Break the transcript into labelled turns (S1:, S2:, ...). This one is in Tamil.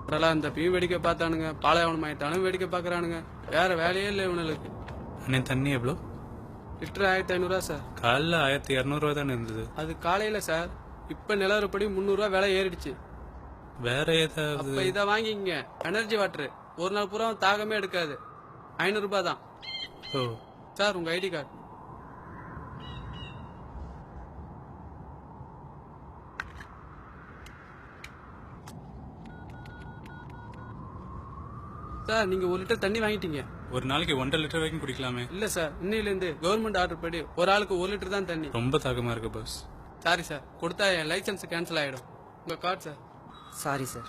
S1: அதெல்லாம் அந்த பீம் வேடிக்கை பார்த்தானுங்க, பாலைவனம் ஆயிட்டாலும் வேடிக்கை பார்க்கறானுங்க. வேற வேலையே இல்லை இவனுக்கு.
S2: அண்ணே தண்ணி எவ்வளோ?
S1: Litre 1500 sir.
S2: காலைல 1200 தானே இருந்தது.
S1: அது காலையில சார். இப்ப நிலவரப்படி 300 விலை ஏறிடுச்சு.
S2: வேற ஏதாவது?
S1: அப்ப இதை வாங்கிக்கங்க, எனர்ஜி வாட்டர். ஒரு நாள் பூரா தாகமே எடுக்காது. 500 தான்.
S2: ஓ
S1: சார் உங்க ஐடி கார்டு. சார் நீங்க 1 லிட்டர் தண்ணி வாங்கிட்டீங்க.
S2: ஒரு நாளைக்கு 1.5 லிட்டர் வரைக்கும் குடிக்கலாமே.
S1: இல்ல சார், இன்னையிலிருந்து கவர்மெண்ட் ஆர்டர் படி ஒரு ஆளுக்கு 1 லிட்டர் தான் தண்ணி.
S2: ரொம்ப தாகமா இருக்கு பாஸ்.
S1: சாரி சார், கொடுத்தா என் லைசன்ஸ் கேன்சல் ஆயிடும். உங்க கார்டு சார்.
S3: Sorry sir.